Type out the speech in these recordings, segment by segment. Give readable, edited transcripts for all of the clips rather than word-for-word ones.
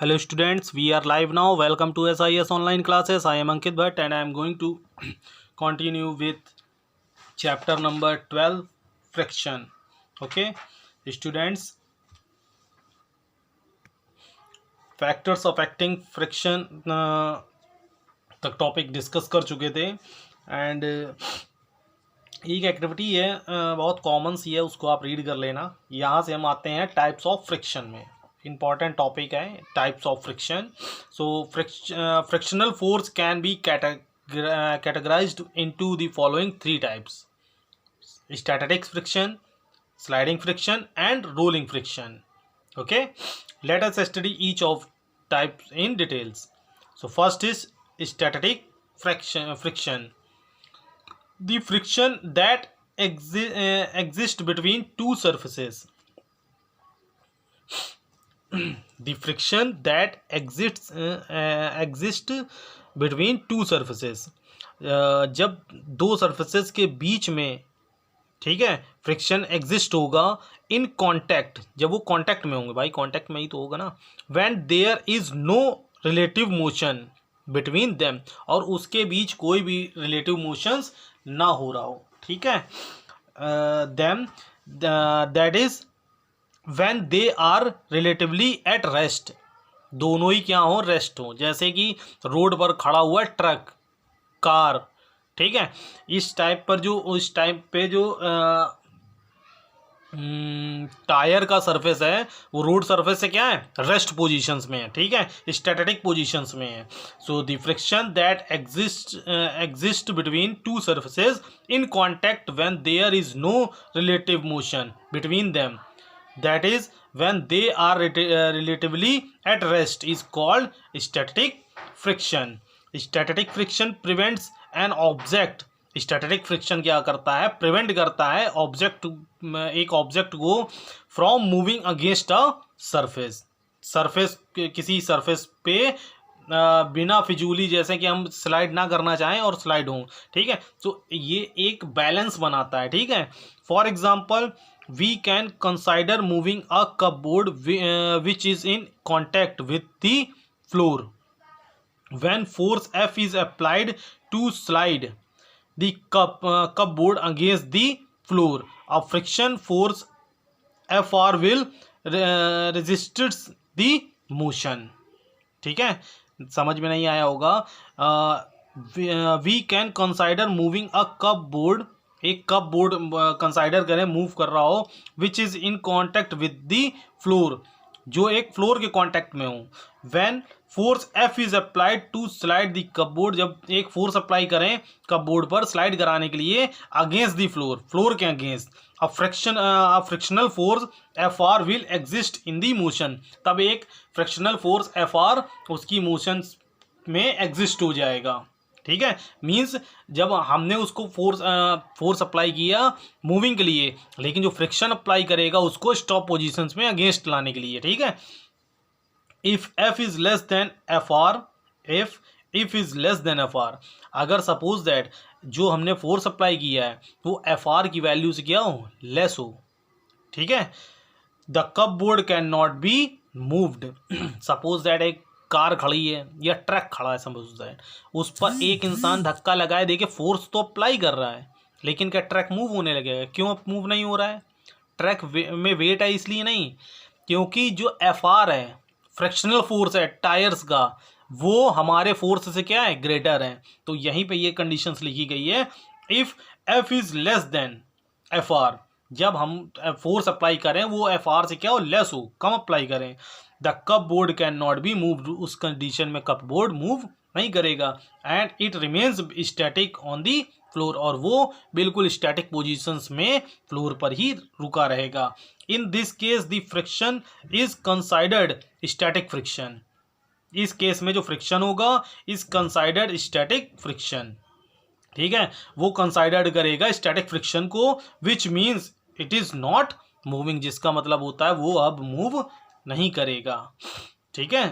Hello students, we are live now. Welcome to SIS online classes. I am Ankit Bhatt and I am going to continue with chapter number 12, friction. Okay, students, factors affecting friction तक topic discuss कर चुके थे and एक activity है बहुत common सी है, उसको आप रीड कर लेना। यहाँ से हम आते हैं टाइप्स ऑफ फ्रिक्शन में। इंपॉर्टेंट टॉपिक है types of friction. So frictional force can be categorized into the following three types: static friction, sliding friction and rolling friction. Okay, let us study each of types in details. So first is static friction, the friction that exist between two surfaces. The friction that exist between two surfaces. जब दो surfaces के बीच में, ठीक है, friction exist होगा in contact, जब वो contact में होंगे, भाई कॉन्टैक्ट में ही तो होगा ना, when there is no relative motion between them, और उसके बीच कोई भी रिलेटिव मोशंस ना हो रहा हो, ठीक है। Them that is when they are relatively at rest, दोनों ही क्या हो, रेस्ट हो। जैसे कि रोड पर खड़ा हुआ ट्रक, कार, ठीक है, इस टाइप पर जो, उस टाइप पे जो टायर का सरफेस है वो रोड सरफेस से क्या है, रेस्ट पोजीशंस में है, ठीक है, स्टैटिक पोजीशंस में है। So the friction that exist between two surfaces in contact when there is no relative motion between them, that is when they are relatively at rest, is called static friction. Static friction prevents an object. Static friction क्या करता है, prevent करता है object, एक object को from moving against a surface, surface, किसी surface पे बिना फिजूली, जैसे कि हम स्लाइड ना करना चाहें और स्लाइड हों, ठीक है। तो ये एक बैलेंस बनाता है, ठीक है। For example, we can consider moving a cupboard which is in contact with the floor. When force F is applied to slide the cupboard against the floor, a friction force Fr will resist the motion, ठीक है। समझ में नहीं आया होगा। we can consider moving a cupboard, एक cupboard consider करें, move कर रहा हो, which is in contact with the floor, जो एक फ्लोर के कॉन्टैक्ट में हो। When force F is applied to slide the cupboard, जब एक फोर्स अप्लाई करें कप बोर्ड पर स्लाइड कराने के लिए अगेंस्ट द फ्लोर, फ्लोर के against, a frictional force F R will exist in the motion, तब एक फ्रिक्शनल फोर्स एफ आर उसकी मोशन में एग्जिस्ट हो जाएगा, ठीक है। मीन्स जब हमने उसको फोर्स अप्लाई किया मूविंग के लिए, लेकिन जो फ्रिक्शन अप्लाई करेगा उसको स्टॉप पोजीशंस में अगेंस्ट लाने के लिए, ठीक है। If F is less than F R, if is less than F R, अगर सपोज दैट जो हमने फोर्स अप्लाई किया है वो एफ आर की वैल्यू से क्या हो, लेस हो, ठीक है, the cup board can not be moved. Suppose that एक कार खड़ी है या ट्रक खड़ा है, समझ जाए, उस पर एक इंसान धक्का लगाए, देखिए फोर्स तो अप्लाई कर रहा है, लेकिन क्या ट्रक मूव होने लगेगा? क्यों मूव नहीं हो रहा है? ट्रक में वेट है इसलिए नहीं, क्योंकि जो एफ आर है, फ्रिक्शनल फोर्स है टायर्स का, वो हमारे फोर्स से क्या है, ग्रेटर है। तो यहीं पे ये कंडीशंस लिखी गई है, if F is less than F R, जब हम फोर्स अप्लाई करें वो एफ आर से क्या हो, लेस हो, कम अप्लाई करें, the cup board can not be moved, उस कंडीशन में कप बोर्ड मूव नहीं करेगा, and it remains static on the floor, और वो बिल्कुल स्टैटिक पोजीशंस में फ्लोर पर ही रुका रहेगा। In this case the friction is considered static friction, इस केस में जो फ्रिक्शन होगा इज कंसाइडर्ड स्टैटिक फ्रिक्शन, ठीक है, वो कंसाइडर्ड करेगा स्टैटिक फ्रिक्शन को, which means it is not moving, जिसका मतलब होता है वो अब मूव नहीं करेगा, ठीक है।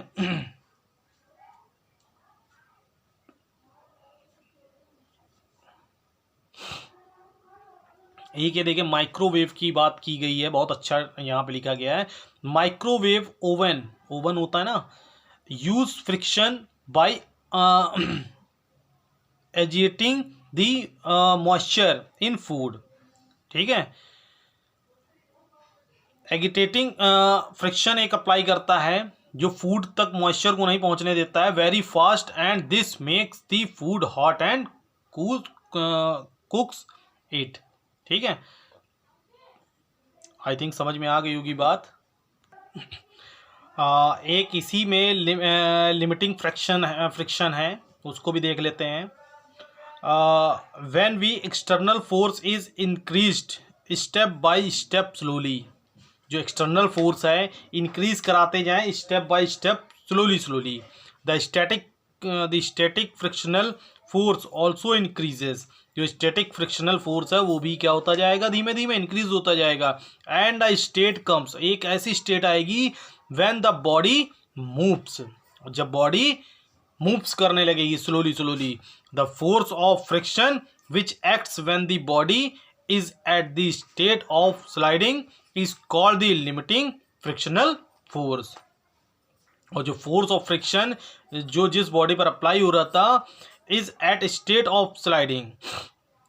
एक ये देखिए माइक्रोवेव की बात की गई है, बहुत अच्छा यहाँ पे लिखा गया है। माइक्रोवेव ओवन, ओवन होता है ना, use friction by agitating the moisture in food. ठीक है, एगिटेटिंग फ्रिक्शन एक अप्लाई करता है जो फूड तक मॉइस्चर को नहीं पहुंचने देता है very fast, and this makes the food hot and cool कुक्स it. ठीक है, आई थिंक समझ में आ गई होगी बात। एक इसी में लिमिटिंग फ्रिक्शन है, उसको भी देख लेते हैं। When we external force is increased step by step slowly, जो एक्सटर्नल फोर्स है इंक्रीज कराते जाएं step by step slowly. The static frictional force also increases, जो स्टैटिक फ्रिक्शनल फोर्स है वो भी क्या होता जाएगा, धीमे धीमे इंक्रीज होता जाएगा। एंड द स्टेट कम्स, एक ऐसी स्टेट आएगी व्हेन द बॉडी मूव्स, जब बॉडी मूव्स करने लगेगी slowly, the force of friction which acts when the body is at the state of sliding is called the limiting frictional force. और जो force of friction जो जिस body पर apply हो रहा था is at state of sliding,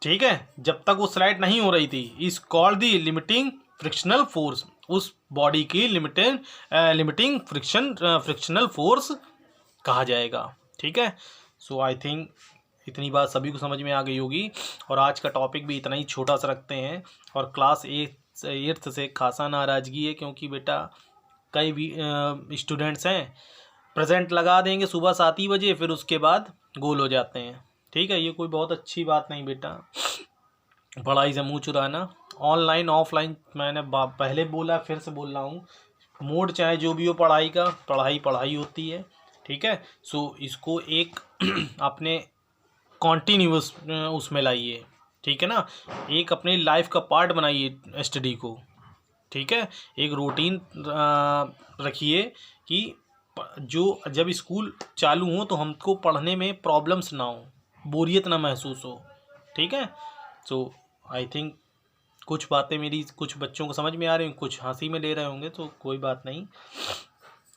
ठीक है, जब तक वो स्लाइड नहीं हो रही थी, is called the limiting frictional force, उस बॉडी की लिमिटिंग फ्रिक्शनल फोर्स कहा जाएगा। ठीक है, सो आई थिंक इतनी बात सभी को समझ में आ गई होगी, और आज का टॉपिक भी इतना ही छोटा सा रखते हैं। और क्लास 8th से खासा नाराज़गी है, क्योंकि बेटा कई भी स्टूडेंट्स हैं प्रेजेंट लगा देंगे सुबह 7 ही बजे, फिर उसके बाद गोल हो जाते हैं। ठीक है, ये कोई बहुत अच्छी बात नहीं बेटा, पढ़ाई से मुँह चुराना। ऑनलाइन ऑफलाइन मैंने पहले बोला, फिर से बोल रहा हूँ, मोड चाहे जो भी हो पढ़ाई का, पढ़ाई होती है। ठीक है, सो इसको एक अपने कॉन्टीन्यूस उसमें लाइए। ठीक है ना, एक अपनी लाइफ का पार्ट बनाइए स्टडी को। ठीक है, एक रूटीन रखिए कि जो जब स्कूल चालू हो तो हमको पढ़ने में प्रॉब्लम्स ना हो, बोरियत ना महसूस हो। ठीक है, सो आई थिंक कुछ बातें मेरी कुछ बच्चों को समझ में आ रही हैं, कुछ हंसी में ले रहे होंगे, तो कोई बात नहीं।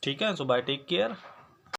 ठीक है, सो बाय, टेक केयर।